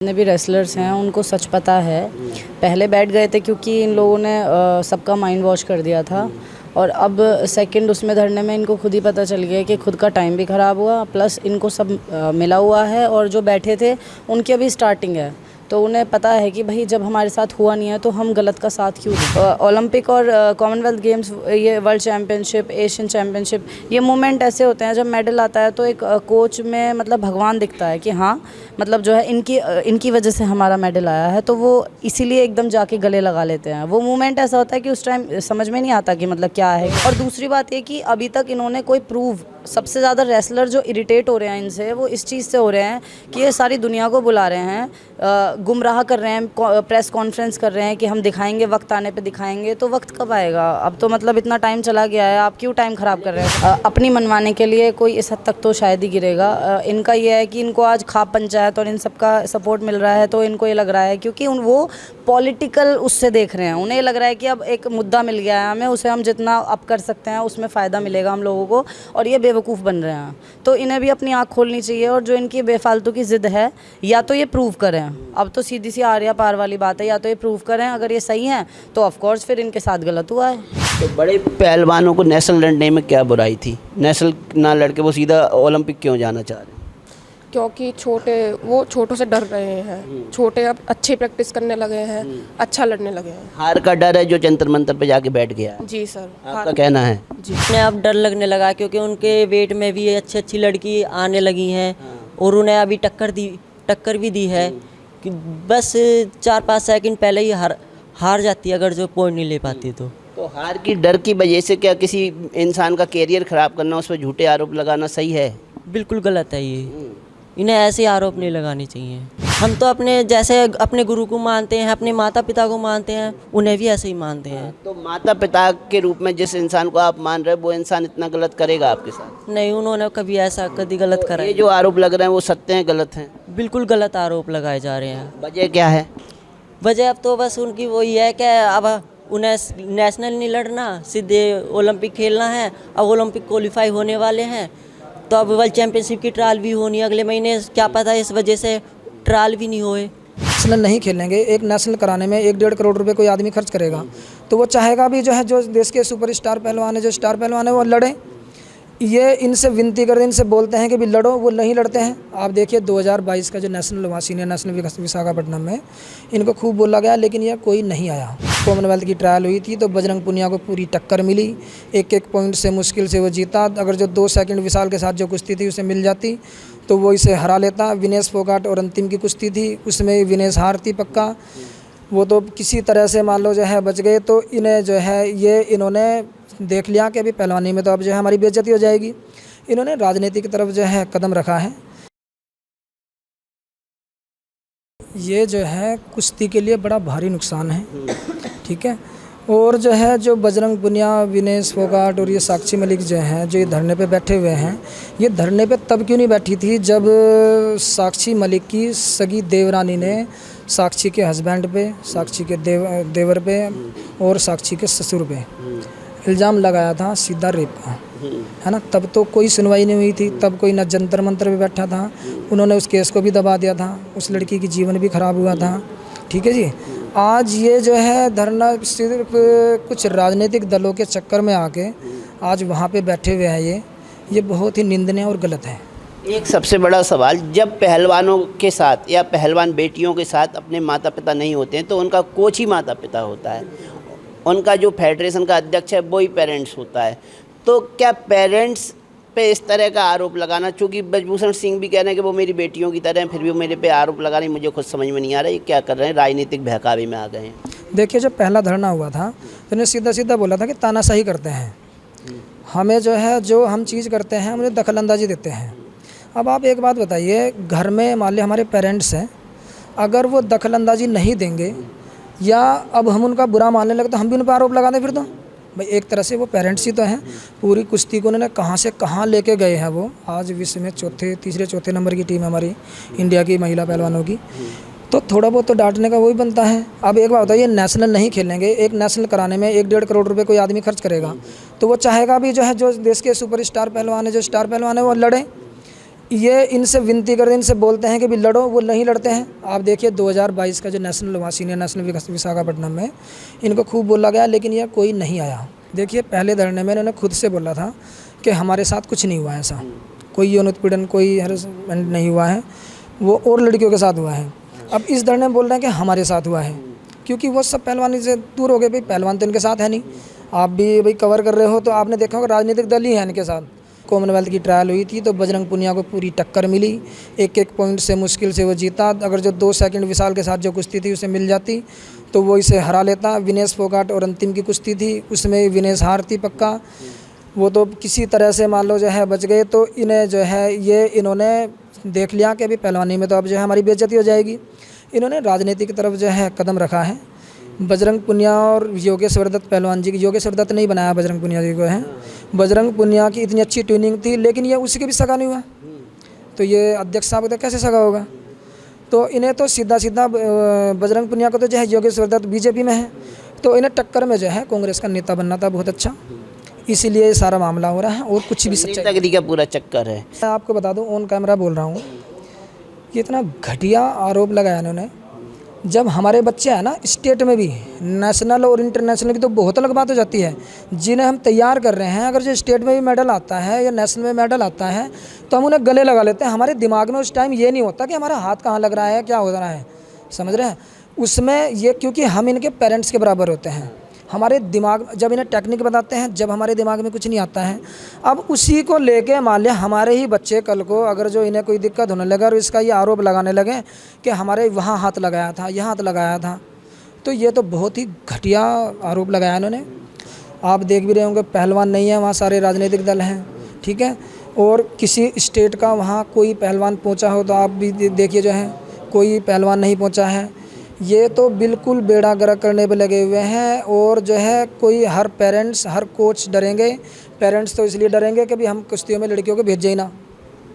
जितने भी रेसलर्स हैं उनको सच पता है। पहले बैठ गए थे क्योंकि इन लोगों ने सबका माइंड वॉश कर दिया था, और अब सेकंड उसमें धरने में इनको खुद ही पता चल गया कि खुद का टाइम भी ख़राब हुआ, प्लस इनको सब मिला हुआ है। और जो बैठे थे उनकी अभी स्टार्टिंग है, तो उन्हें पता है कि भाई जब हमारे साथ हुआ नहीं है तो हम गलत का साथ क्यों दें। ओलंपिक और कॉमनवेल्थ गेम्स, ये वर्ल्ड चैम्पियनशिप, एशियन चैम्पियनशिप, ये मोमेंट ऐसे होते हैं जब मेडल आता है तो एक कोच में मतलब भगवान दिखता है कि हाँ, मतलब जो है इनकी वजह से हमारा मेडल आया है, तो वो इसीलिए एकदम जाके गले लगा लेते हैं। वो मोमेंट ऐसा होता है कि उस टाइम समझ में नहीं आता कि मतलब क्या है। और दूसरी बात ये कि अभी तक इन्होंने कोई प्रूव, सबसे ज़्यादा रेसलर जो इरिटेट हो रहे हैं इनसे, वो इस चीज़ से हो रहे हैं कि ये सारी दुनिया को बुला रहे हैं, गुमराह कर रहे हैं, प्रेस कॉन्फ्रेंस कर रहे हैं कि हम दिखाएंगे, वक्त आने पे दिखाएंगे। तो वक्त कब आएगा? अब तो मतलब इतना टाइम चला गया है, आप क्यों टाइम ख़राब कर रहे हैं? अपनी मनवाने के लिए कोई इस हद तक तो शायद ही गिरेगा। इनका ये है कि इनको आज खाप पंचायत और इन सब का सपोर्ट मिल रहा है, तो इनको ये लग रहा है क्योंकि वो पॉलिटिकल उससे देख रहे हैं, उन्हें ये लग रहा है कि अब एक मुद्दा मिल गया है हमें, उसे हम जितना अप कर सकते हैं उसमें फ़ायदा मिलेगा हम लोगों को, और ये बेवकूफ़ बन रहे हैं। तो इन्हें भी अपनी आँख खोलनी चाहिए, और जो इनकी बेफालतू की ज़िद है, या तो ये प्रूव करें। अब तो सीधी सी आर्या पार वाली बात है, या तो ये प्रूव करें, अगर ये सही हैं तो ऑफकोर्स फिर इनके साथ गलत हुआ है। तो बड़े पहलवानों को नेशनल लड़ने में क्या बुराई थी? नेशनल ना लड़के वो सीधा ओलंपिक क्यों जाना चाह रहे हैं? क्योंकि वो छोटों से डर रहे हैं। छोटे अब अच्छी प्रैक्टिस करने लगे हैं, अच्छा लड़ने लगे हैं। हार का डर है जो जंतर मंतर पे जाके बैठ गया है। जी सर, आपका कहना है? जी। उन्हें अब डर लगने लगा क्योंकि उनके वेट में भी अच्छी अच्छी लड़की आने लगी हैं, और उन्हें अभी टक्कर भी दी है कि बस 4-5 सेकंड पहले ही हार जाती है अगर जो पॉइंट नहीं ले पाती तो हार की डर की वजह से क्या किसी इंसान का कैरियर ख़राब करना, उस पर झूठे आरोप लगाना सही है? बिल्कुल गलत है ये। इन्हें ऐसे आरोप नहीं लगाने चाहिए। हम तो अपने गुरु को मानते हैं, अपने माता पिता को मानते हैं, उन्हें भी ऐसे ही मानते हैं। तो माता पिता के रूप में जिस इंसान को आप मान रहे हैं वो इंसान इतना गलत करेगा आपके साथ? नहीं, उन्होंने कभी ऐसा कभी गलत करा ये जो आरोप लग रहे हैं वो सत्य हैं, गलत हैं? बिल्कुल गलत आरोप लगाए जा रहे हैं। वजह क्या है? वजह अब तो बस उनकी वही है कि अब उन्हें नेशनल नहीं लड़ना, सीधे ओलंपिक खेलना है। अब ओलंपिक क्वालिफाई होने वाले हैं, तो अब वर्ल्ड चैम्पियनशिप की ट्रायल भी होनी है अगले महीने। क्या पता इस वजह से ट्रायल भी नहीं होए। नेशनल नहीं खेलेंगे, एक नेशनल कराने में 1-1.5 करोड़ रुपए कोई आदमी खर्च करेगा, तो वो चाहेगा भी जो है जो देश के सुपरस्टार पहलवान है, जो स्टार पहलवान है, वो लड़ें। ये इनसे विनती करते, इनसे बोलते हैं कि भी लड़ो, वो नहीं लड़ते हैं। आप देखिए 2022 का जो नेशनल हुआ, सीनियर नेशनल विशाखापट्टनम में, इनको खूब बोला गया लेकिन ये कोई नहीं आया। कॉमनवेल्थ की ट्रायल हुई थी तो बजरंग पुनिया को पूरी टक्कर मिली, एक पॉइंट से मुश्किल से वो जीता। अगर जो 2 सेकंड विशाल के साथ जो कुश्ती थी उसे मिल जाती तो वो इसे हरा लेता। विनेश फोगाट और अंतिम की कुश्ती थी, उसमें विनेश हारती पक्का। वो तो किसी तरह से मान लो जो है बच गए। तो इन्हें जो है ये इन्होंने देख लिया कि अभी पहलवानी में तो अब जो है हमारी बेइज्जती हो जाएगी। इन्होंने राजनीति की तरफ जो है कदम रखा है। ये जो है कुश्ती के लिए बड़ा भारी नुकसान है, ठीक है। और जो है जो बजरंग पुनिया, विनेश फोगाट और ये साक्षी मलिक जो हैं, जो ये धरने पे बैठे हुए हैं, ये धरने पे तब क्यों नहीं बैठी थी जब साक्षी मलिक की सगी देवरानी ने साक्षी के हस्बैंड पे, साक्षी के देवर पे और साक्षी के ससुर पे इल्ज़ाम लगाया था सीधा रेप का, है ना। तब तो कोई सुनवाई नहीं हुई थी, तब कोई ना जंतर मंतर पे बैठा था, उन्होंने उस केस को भी दबा दिया था, उस लड़की की जीवन भी खराब हुआ था, ठीक है जी। आज ये जो है धरना सिर्फ कुछ राजनीतिक दलों के चक्कर में आके आज वहाँ पे बैठे हुए हैं, ये बहुत ही निंदनीय और गलत है। एक सबसे बड़ा सवाल, जब पहलवानों के साथ या पहलवान बेटियों के साथ अपने माता पिता नहीं होते हैं तो उनका कोच ही माता पिता होता है, उनका जो फेडरेशन का अध्यक्ष है वही पेरेंट्स होता है। तो क्या पेरेंट्स पे इस तरह का आरोप लगाना, चूँकि ब्रजभूषण सिंह भी कह रहे हैं कि वो मेरी बेटियों की तरह हैं, फिर भी मेरे पे आरोप लगा रहे हैं, मुझे खुद समझ में नहीं आ रहा है ये क्या कर रहे हैं, राजनीतिक बहकावे में आ गए हैं। देखिए जब पहला धरना हुआ था तो उन्हें सीधा सीधा बोला था कि तानाशाही करते हैं, हमें जो है जो हम चीज़ करते हैं उन्हें दखलंदाजी देते हैं। अब आप एक बात बताइए, घर में मान लिया हमारे पेरेंट्स हैं, अगर वो दखलंदाजी नहीं देंगे या अब हम उनका बुरा मानने लगे तो हम भी उन पर आरोप लगा दें फिर तो भाई एक तरह से वो पेरेंट्स ही तो हैं। पूरी कुश्ती को उन्होंने कहाँ से कहाँ लेके गए हैं। वो आज विश्व में तीसरे चौथे नंबर की टीम है हमारी इंडिया की महिला पहलवानों की, तो थोड़ा बहुत तो डांटने का वही बनता है। अब एक बात बताइए, नेशनल नहीं खेलेंगे, एक नेशनल कराने में 1-1.5 करोड़ रुपए कोई आदमी खर्च करेगा, तो वो चाहेगा भी जो है जो देश के सुपरस्टार पहलवान है, जो स्टार पहलवान है, वो लड़ें। ये इनसे विनती करते हैं, इनसे बोलते हैं कि भी लड़ो, वो नहीं लड़ते हैं। आप देखिए 2022 का जो नेशनल हुआ, सीनियर नेशनल विशाखापट्टनम में, इनको खूब बोला गया लेकिन ये कोई नहीं आया। देखिए पहले धरने में इन्होंने खुद से बोला था कि हमारे साथ कुछ नहीं हुआ है, ऐसा कोई यौन उत्पीड़न, कोई हरासमेंट नहीं हुआ है, वो और लड़कियों के साथ हुआ है। अब इस धरने में बोल रहे हैं कि हमारे साथ हुआ है, क्योंकि वो सब पहलवानी से दूर हो गए। भाई पहलवान तो इनके साथ है नहीं। आप भी भाई कवर कर रहे हो तो आपने देखा होगा राजनीतिक दल ही है इनके साथ। कॉमनवेल्थ की ट्रायल हुई थी तो बजरंग पुनिया को पूरी टक्कर मिली, एक पॉइंट से मुश्किल से वो जीता। अगर जो 2 सेकंड विशाल के साथ जो कुश्ती थी उसे मिल जाती तो वो इसे हरा लेता। विनेश फोगाट और अंतिम की कुश्ती थी, उसमें विनेश हारती पक्का। वो तो किसी तरह से मान लो जो है बच गए। तो इन्हें जो है ये इन्होंने देख लिया कि अभी पहलवानी में तो अब जो है हमारी बेइज्जती हो जाएगी। इन्होंने राजनीति की तरफ जो है कदम रखा है। बजरंग पुनिया और योगेश्वर दत्त पहलवान जी की, योगेश्वर दत्त ने ही बनाया बजरंग पुनिया जी को है। बजरंग पुनिया की इतनी अच्छी ट्रेनिंग थी लेकिन ये उसी के भी सगा नहीं हुआ, तो ये अध्यक्ष साहब का कैसे सगा होगा। तो इन्हें तो सीधा बजरंग पुनिया को तो जो है योगेश्वर दत्त बीजेपी में है, तो इन्हें टक्कर में जो है कांग्रेस का नेता बनना था बहुत अच्छा, इसीलिए ये सारा मामला हो रहा है और कुछ भी सच्चाई। नेतागिरी का पूरा चक्कर है। मैं आपको बता दूं, ऑन कैमरा बोल रहा हूँ, ये इतना घटिया आरोप लगाया इन्होंने। जब हमारे बच्चे हैं ना स्टेट में भी, नेशनल और इंटरनेशनल की तो बहुत अलग बात हो जाती है, जिन्हें हम तैयार कर रहे हैं, अगर जो स्टेट में भी मेडल आता है या नेशनल में मेडल आता है तो हम उन्हें गले लगा लेते हैं। हमारे दिमाग में उस टाइम ये नहीं होता कि हमारा हाथ कहाँ लग रहा है, क्या हो रहा है, समझ रहे हैं। उसमें ये क्योंकि हम इनके पेरेंट्स के बराबर होते हैं। हमारे दिमाग जब इन्हें टेक्निक बताते हैं, जब हमारे दिमाग में कुछ नहीं आता है, अब उसी को लेके मान लिया हमारे ही बच्चे कल को अगर जो इन्हें कोई दिक्कत होने लगा और इसका ये आरोप लगाने लगे कि हमारे वहाँ हाथ लगाया था, यहाँ हाथ लगाया था, तो ये तो बहुत ही घटिया आरोप लगाया इन्होंने। आप देख भी रहे होंगे पहलवान नहीं है वहाँ, सारे राजनीतिक दल हैं, ठीक है। और किसी स्टेट का वहाँ कोई पहलवान पहुँचा हो तो आप भी देखिए जो है कोई पहलवान नहीं पहुँचा है। ये तो बिल्कुल बेड़ा गर्क करने पे लगे हुए हैं। और जो है कोई हर पेरेंट्स, हर कोच डरेंगे। पेरेंट्स तो इसलिए डरेंगे कि भी हम कुश्तियों में लड़कियों को भेजे ही ना।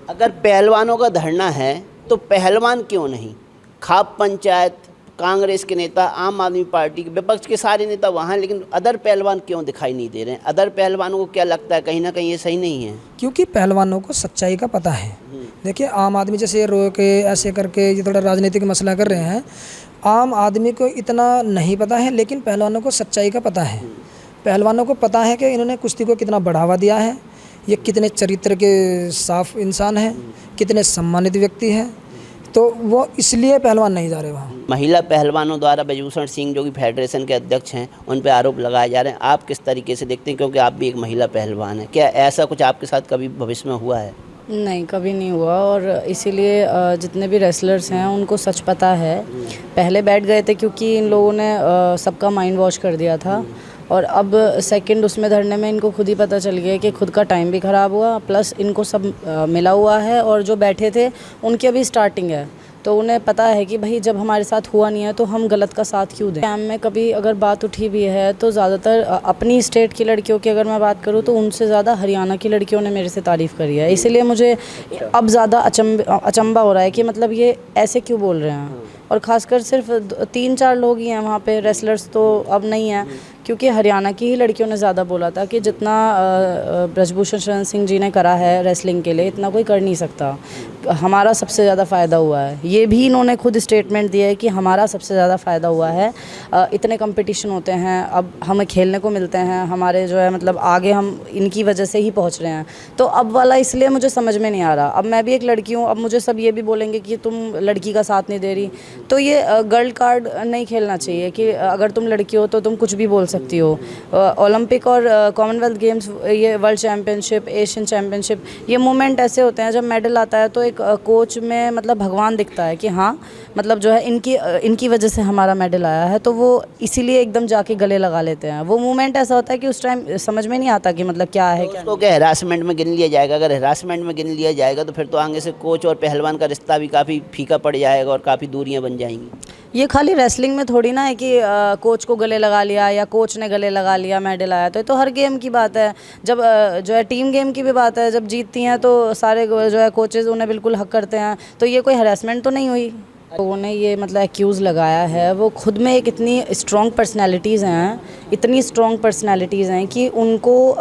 अगर पहलवानों का धरना है तो पहलवान क्यों नहीं? खाप पंचायत, कांग्रेस के नेता, आम आदमी पार्टी के, विपक्ष के सारे नेता वहाँ, लेकिन अदर पहलवान क्यों दिखाई नहीं दे रहे हैं? अदर पहलवानों को क्या लगता है कहीं ना कहीं ये सही नहीं है? क्योंकि पहलवानों को सच्चाई का पता है। देखिए आम आदमी जैसे रो के ऐसे करके ये थोड़ा राजनीतिक मसला कर रहे हैं, आम आदमी को इतना नहीं पता है, लेकिन पहलवानों को सच्चाई का पता है। पहलवानों को पता है कि इन्होंने कुश्ती को कितना बढ़ावा दिया है, ये कितने चरित्र के साफ इंसान हैं, कितने सम्मानित व्यक्ति हैं, तो वो इसलिए पहलवान नहीं जा रहे वहाँ। महिला पहलवानों द्वारा ब्रजभूषण सिंह जो कि फेडरेशन के अध्यक्ष हैं, उन पर आरोप लगाए जा रहे हैं। आप किस तरीके से देखते हैं, क्योंकि आप भी एक महिला पहलवान हैं, क्या ऐसा कुछ आपके साथ कभी भविष्य में हुआ है? नहीं, कभी नहीं हुआ। और इसीलिए जितने भी रेसलर्स हैं उनको सच पता है। पहले बैठ गए थे क्योंकि इन लोगों ने सबका माइंड वॉश कर दिया था, और अब सेकंड उसमें धरने में इनको खुद ही पता चल गया कि खुद का टाइम भी ख़राब हुआ, प्लस इनको सब मिला हुआ है। और जो बैठे थे उनकी अभी स्टार्टिंग है, तो उन्हें पता है कि भाई जब हमारे साथ हुआ नहीं है तो हम गलत का साथ क्यों दें। कैंप में कभी अगर बात उठी भी है तो ज़्यादातर अपनी स्टेट की लड़कियों की अगर मैं बात करूँ तो उनसे ज़्यादा हरियाणा की लड़कियों ने मेरे से तारीफ़ करी है। इसीलिए मुझे अब ज़्यादा अचंबा हो रहा है कि मतलब ये ऐसे क्यों बोल रहे हैं। और ख़ासकर सिर्फ 3-4 लोग ही हैं वहाँ पे, रेसलर्स तो अब नहीं हैं, क्योंकि हरियाणा की ही लड़कियों ने ज़्यादा बोला था कि जितना ब्रजभूषण शरण सिंह जी ने करा है रेसलिंग के लिए इतना कोई कर नहीं सकता, हमारा सबसे ज़्यादा फ़ायदा हुआ है। ये भी इन्होंने खुद स्टेटमेंट दिया है कि हमारा सबसे ज़्यादा फ़ायदा हुआ है। इतने कंपटीशन होते हैं, अब हमें खेलने को मिलते हैं, हमारे जो है मतलब आगे हम इनकी वजह से ही पहुंच रहे हैं। तो अब वाला इसलिए मुझे समझ में नहीं आ रहा। अब मैं भी एक लड़की हूँ, अब मुझे सब ये भी बोलेंगे कि तुम लड़की का साथ नहीं दे रही, तो ये गर्ल कार्ड नहीं खेलना चाहिए कि अगर तुम लड़की हो तो तुम कुछ भी बोल सकती हो। ओलंपिक और कॉमनवेल्थ गेम्स, ये वर्ल्ड चैम्पियनशिप, एशियन चैम्पियनशिप, ये मोमेंट ऐसे होते हैं जब मेडल आता है तो एक कोच में मतलब भगवान दिखता है कि हाँ मतलब जो है इनकी वजह से हमारा मेडल आया है, तो वो इसीलिए एकदम जाके गले लगा लेते हैं। वो मोमेंट ऐसा होता है कि उस टाइम समझ में नहीं आता कि मतलब क्या है, क्या उसको क्या हरासमेंट में गिन लिया जाएगा? अगर हरासमेंट में गिन लिया जाएगा तो फिर तो आगे से कोच और पहलवान का रिश्ता भी काफ़ी फीका पड़ जाएगा और काफ़ी दूरियां बन जाएंगी। ये खाली रेसलिंग में थोड़ी ना है कि कोच को गले लगा लिया या कोच ने गले लगा लिया मेडल आया, तो ये तो हर गेम की बात है। जब जो है टीम गेम की भी बात है, जब जीतती हैं तो सारे जो है कोचेज़ उन्हें बिल्कुल हक करते हैं, तो ये कोई हरासमेंट तो नहीं हुई। लोगों ने ये मतलब एक्यूज़ लगाया है, वो खुद में एक इतनी स्ट्रॉन्ग पर्सनैलिटीज़ हैं, इतनी स्ट्रॉन्ग पर्सनैलिटीज़ हैं कि उनको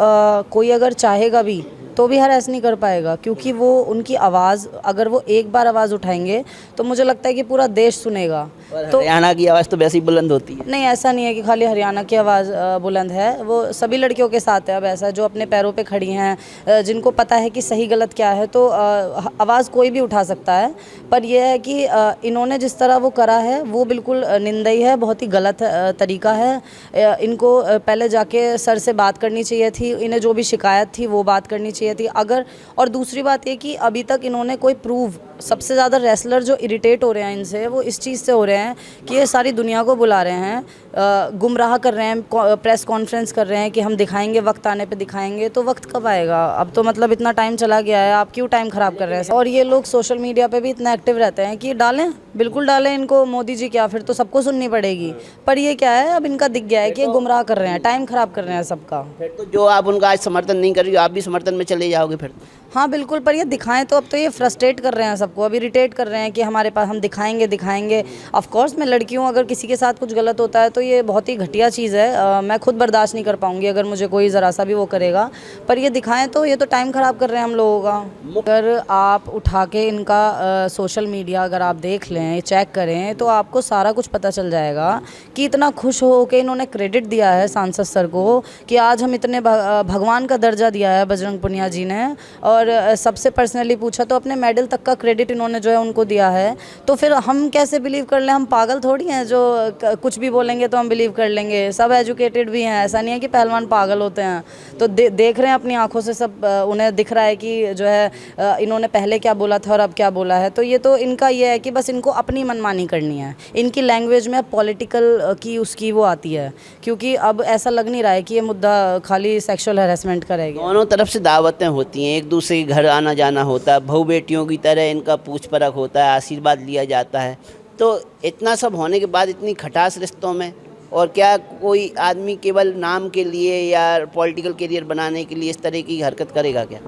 कोई अगर चाहेगा भी तो भी हरास नहीं कर पाएगा, क्योंकि वो उनकी आवाज़, अगर वो एक बार आवाज़ उठाएंगे तो मुझे लगता है कि पूरा देश सुनेगा। तो हरियाणा की आवाज़ तो वैसे ही बुलंद होती है। नहीं, ऐसा नहीं है कि खाली हरियाणा की आवाज़ बुलंद है, वो सभी लड़कियों के साथ है। अब ऐसा जो अपने पैरों पे खड़ी हैं, जिनको पता है कि सही गलत क्या है, तो आवाज़ कोई भी उठा सकता है। पर यह है कि इन्होंने जिस तरह वो करा है वो बिल्कुल निंदनीय है, बहुत ही गलत तरीका है। इनको पहले जाके सर से बात करनी चाहिए थी, इन्हें जो भी शिकायत थी वो बात करनी चाहिए थी अगर। और दूसरी बात ये कि अभी तक इन्होंने कोई प्रूव, सबसे ज़्यादा रेसलर जो इरिटेट हो रहे हैं इनसे, वो इस चीज़ से हो रहे हैं कि ये सारी दुनिया को बुला रहे हैं, गुमराह कर रहे हैं, प्रेस कॉन्फ्रेंस कर रहे हैं कि हम दिखाएंगे, वक्त आने पे दिखाएंगे। तो वक्त कब आएगा? अब तो मतलब इतना टाइम चला गया है, आप क्यों टाइम ख़राब कर रहे हैं? और ये लोग सोशल मीडिया पे भी इतना एक्टिव रहते हैं कि डालें, बिल्कुल डालें इनको, मोदी जी क्या, फिर तो सबको सुननी पड़ेगी। पर ये क्या है, अब इनका दिख गया है कि ये गुमराह कर रहे हैं, टाइम ख़राब कर रहे हैं सबका। फिर तो जो आप उनका आज समर्थन नहीं कर रही हो, आप भी समर्थन में चले जाओगे फिर? हाँ बिल्कुल, पर ये दिखाएं तो अब तो ये फ्रस्ट्रेट कर रहे हैं सबको, अब इरिटेट कर रहे हैं कि हमारे पास, हम दिखाएंगे। ऑफ कोर्स मैं लड़की हूँ, अगर किसी के साथ कुछ गलत होता है तो ये बहुत ही घटिया चीज़ है, मैं खुद बर्दाश्त नहीं कर पाऊँगी अगर मुझे कोई ज़रा सा भी वो करेगा। पर ये दिखाएं तो ये तो टाइम ख़राब कर रहे हैं हम लोगों का। अगर आप उठा के इनका सोशल मीडिया अगर आप देख लें, चेक करें, तो आपको सारा कुछ पता चल जाएगा कि इतना खुश हो के इन्होंने क्रेडिट दिया है सांसद सर को कि आज हम इतने भगवान का दर्जा दिया है बजरंग पुनिया जी ने। और सबसे पर्सनली पूछा तो अपने मेडल तक का क्रेडिट इन्होंने जो है उनको दिया है। तो फिर हम कैसे बिलीव कर लें? हम पागल थोड़ी हैं जो कुछ भी बोलेंगे तो हम बिलीव कर लेंगे। सब एजुकेटेड भी हैं, ऐसा नहीं है कि पहलवान पागल होते हैं। तो देख रहे हैं अपनी आंखों से, सब उन्हें दिख रहा है कि जो है इन्होंने पहले क्या बोला था और अब क्या बोला है। तो ये तो इनका ये है कि बस इनको अपनी मनमानी करनी है। इनकी लैंग्वेज में पॉलिटिकल की उसकी वो आती है, क्योंकि अब ऐसा लग नहीं रहा है कि ये मुद्दा खाली सेक्सुअल हैरेसमेंट करेगा। दोनों तरफ से दावतें होती हैं, एक दूसरे के घर आना जाना होता है, बहू बेटियों की तरह इनका पूछ परख होता है, आशीर्वाद लिया जाता है। तो इतना सब होने के बाद इतनी खटास रिश्तों में, और क्या कोई आदमी केवल नाम के लिए या पॉलिटिकल करियर बनाने के लिए इस तरह की हरकत करेगा क्या?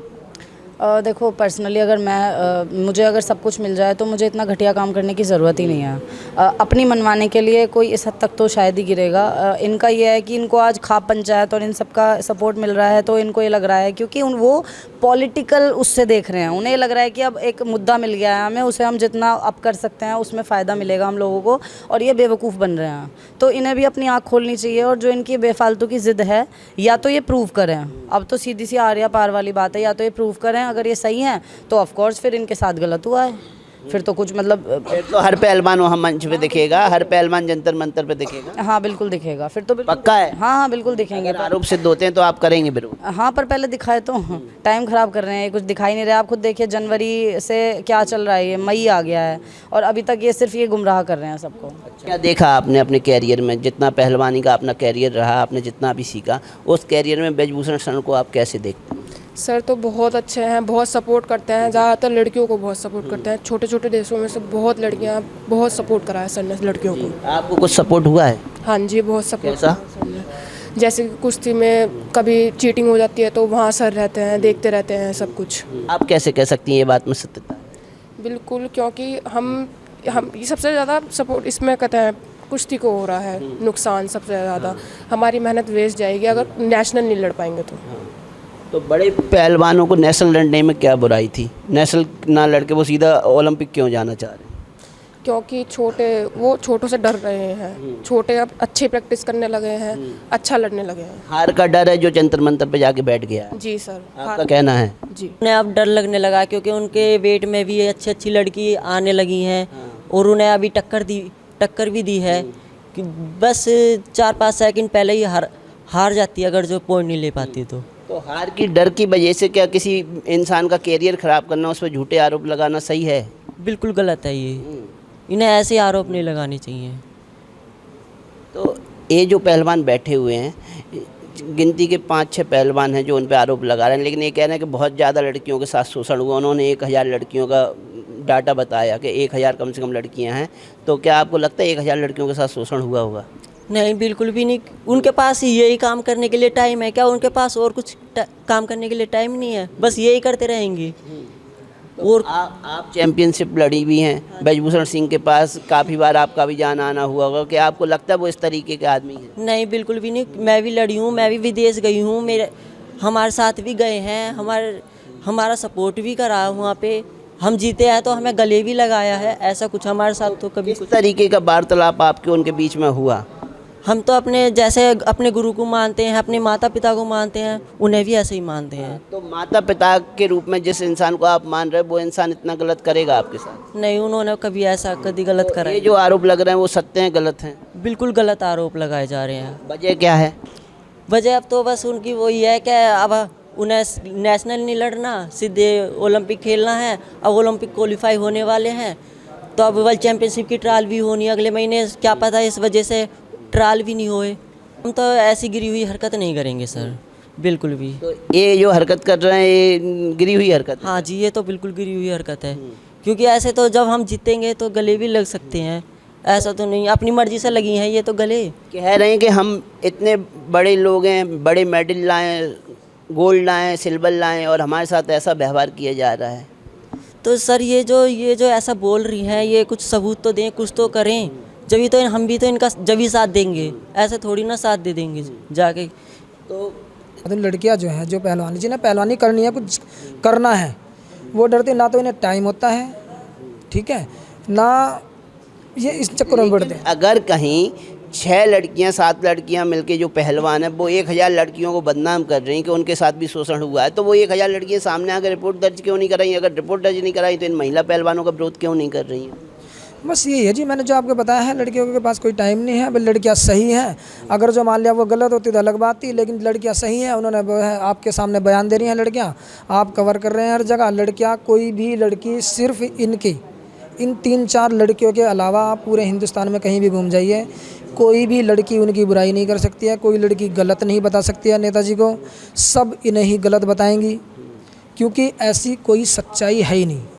देखो, पर्सनली अगर मुझे अगर सब कुछ मिल जाए तो मुझे इतना घटिया काम करने की ज़रूरत ही नहीं है। अपनी मनवाने के लिए कोई इस हद तक तो शायद ही गिरेगा। इनका ये है कि इनको आज खाप पंचायत और इन सब का सपोर्ट मिल रहा है, तो इनको ये लग रहा है, क्योंकि वो पॉलिटिकल उससे देख रहे हैं, उन्हें ये लग रहा है कि अब एक मुद्दा मिल गया है हमें, उसे हम जितना अप कर सकते हैं उसमें फ़ायदा मिलेगा हम लोगों को, और ये बेवकूफ़ बन रहे हैं। तो इन्हें भी अपनी आँख खोलनी चाहिए, और जो इनकी बेफालतू की ज़िद है, या तो ये प्रूव करें, अब तो सीधी सी आर्या पार वाली बात है, या तो ये प्रूव करें, अगर ये सही हैं तो ऑफ कोर्स फिर इनके साथ गलत हुआ है, फिर तो कुछ मतलब फिर तो हर पहलवान वहाँ मंच पे दिखेगा, हर पहलवान जंतर मंतर पे दिखेगा। हाँ बिल्कुल दिखेगा, फिर तो पक्का है? हाँ बिल्कुल दिखेंगे। अगर आरोप सिद्ध होते हैं तो आप करेंगे विरोध? हाँ, पर पहले दिखाए तो। टाइम ख़राब कर रहे हैं, कुछ दिखाई नहीं रहा। आप खुद देखिए, जनवरी से क्या चल रहा है, ये मई आ गया है और अभी तक ये सिर्फ ये गुमराह कर रहे हैं सबको। क्या देखा आपने अपने कैरियर में, जितना पहलवानी का अपना कैरियर रहा, आपने जितना भी सीखा, उस कैरियर में ब्रजभूषण सर को आप कैसे देखते हैं? सर तो बहुत अच्छे हैं, बहुत सपोर्ट करते हैं, ज़्यादातर लड़कियों को बहुत सपोर्ट करते हैं। छोटे छोटे देशों में से बहुत लड़कियां, बहुत सपोर्ट करा है सर ने लड़कियों को। आपको कुछ सपोर्ट हुआ है? हाँ जी, बहुत सपोर्ट कैसा? सर ने। जैसे कि कुश्ती में कभी चीटिंग हो जाती है तो वहाँ सर रहते हैं, देखते रहते हैं सब कुछ। आप कैसे कह सकती हैं ये बात में सत्यता? बिल्कुल, क्योंकि हम ये सबसे ज़्यादा सपोर्ट इसमें कहते हैं कुश्ती को हो रहा है नुकसान सबसे ज़्यादा। हमारी मेहनत वेस्ट जाएगी अगर नेशनल नहीं लड़ पाएंगे तो बड़े पहलवानों को नेशनल लड़ने में क्या बुराई थी? नेशनल ना लड़के वो सीधा ओलंपिक क्यों जाना चाह रहे हैं? क्योंकि वो छोटों से डर रहे हैं, छोटे अब अच्छी प्रैक्टिस करने लगे हैं, अच्छा लड़ने लगे हैं। हार का डर है जो जंतर मंतर पे जाके बैठ गया है। जी सर, आपका कहना है? जी। उन्हें अब डर लगने लगा क्योंकि उनके वेट में भी अच्छी अच्छी लड़की आने लगी हैं और उन्हें अभी टक्कर भी दी है कि बस 4-5 सेकंड पहले ही हार जाती है अगर जो पॉइंट नहीं ले पाती तो हार की डर की वजह से क्या किसी इंसान का कैरियर ख़राब करना, उस पर झूठे आरोप लगाना सही है? बिल्कुल गलत है ये। इन्हें ऐसे आरोप नहीं लगाने चाहिए। तो ये जो पहलवान बैठे हुए हैं, गिनती के 5-6 पहलवान हैं जो उन पर आरोप लगा रहे हैं, लेकिन ये कह रहे हैं कि बहुत ज़्यादा लड़कियों के साथ शोषण हुआ। उन्होंने 1000 लड़कियों का डाटा बताया कि 1000 कम से कम लड़कियां हैं। तो क्या आपको लगता है 1000 लड़कियों के साथ शोषण हुआ होगा? नहीं, बिल्कुल भी नहीं। उनके पास यही काम करने के लिए टाइम है क्या? उनके पास और कुछ काम करने के लिए टाइम नहीं है, बस यही करते रहेंगे। और आप चैम्पियनशिप लड़ी भी हैं, ब्रजभूषण सिंह के पास काफ़ी बार आपका भी जाना आना हुआ होगा। क्या आपको लगता है वो इस तरीके के आदमी हैं? नहीं, बिल्कुल भी नहीं। मैं भी लड़ी हूँ, मैं भी विदेश गई हूँ, हमारे साथ भी गए हैं, हमारा सपोर्ट भी करा है वहाँ पे, हम जीते हैं तो हमें गले भी लगाया है। ऐसा कुछ हमारे साथ तो कभी किस तरीके का वार्तालाप आपके उनके बीच में हुआ? हम तो अपने जैसे अपने गुरु को मानते हैं, अपने माता पिता को मानते हैं, उन्हें भी ऐसे ही मानते हैं। तो माता पिता के रूप में जिस इंसान को आप मान रहे हैं वो इंसान इतना गलत करेगा आपके साथ? नहीं, उन्होंने कभी ऐसा कभी गलत करा ये जो आरोप लग रहे हैं वो सत्य हैं, गलत हैं? बिल्कुल गलत आरोप लगाए जा रहे हैं। वजह क्या है? वजह अब तो बस उनकी वही है कि अब उन्हें नेशनल नहीं लड़ना, सीधे ओलंपिक खेलना है। अब ओलंपिक क्वालिफाई होने वाले हैं तो अब वर्ल्ड चैम्पियनशिप की ट्रायल भी होनी है अगले महीने। क्या पता इस वजह से ट्रायल भी नहीं होए। हम तो ऐसी गिरी हुई हरकत नहीं करेंगे सर, बिल्कुल भी। तो ये जो हरकत कर रहे हैं ये गिरी हुई हरकत है? हाँ जी, ये तो बिल्कुल गिरी हुई हरकत है, क्योंकि ऐसे तो जब हम जीतेंगे तो गले भी लग सकते हैं। ऐसा तो नहीं, अपनी मर्जी से लगी हैं ये तो गले। कह रहे हैं कि हम इतने बड़े लोग हैं, बड़े मेडल लाएं, गोल्ड लाएं, सिल्वर लाएं और हमारे साथ ऐसा व्यवहार किया जा रहा है। तो सर ये जो ऐसा बोल रही हैं, ये कुछ सबूत तो दें, कुछ तो करें, जभी तो हम भी तो इनका जब ही साथ देंगे, ऐसे थोड़ी ना साथ दे देंगे जाके। तो लड़कियां जो हैं, जो पहलवानी जिन्हें पहलवानी करनी है, कुछ करना है, वो डरते ना तो इन्हें टाइम होता है, ठीक है ना, ये इस चक्कर में बढ़ते हैं। अगर कहीं 6 लड़कियां 7 लड़कियां मिलके जो पहलवान है वो 1000 लड़कियों को बदनाम कर रही हैं कि उनके साथ भी शोषण हुआ है, तो वो 1000 लड़कियां सामने आकर रिपोर्ट दर्ज क्यों नहीं कराई? अगर रिपोर्ट दर्ज नहीं कराई तो इन महिला पहलवानों का विरोध क्यों नहीं कर रही हैं? बस यही है जी, मैंने जो आपको बताया है, लड़कियों के पास कोई टाइम नहीं है। लड़कियां सही हैं, अगर जो मान लिया वो गलत होती तो अलग बात थी, लेकिन लड़कियां सही हैं, उन्होंने आपके सामने बयान दे रही हैं। लड़कियां आप कवर कर रहे हैं हर जगह। लड़कियां, कोई भी लड़की, सिर्फ इन 3-4 लड़कियों के अलावा आप पूरे हिंदुस्तान में कहीं भी घूम जाइए, कोई भी लड़की उनकी बुराई नहीं कर सकती है, कोई लड़की गलत नहीं बता सकती है नेताजी को। सब इन्हें ही गलत बताएंगी, क्योंकि ऐसी कोई सच्चाई है ही नहीं।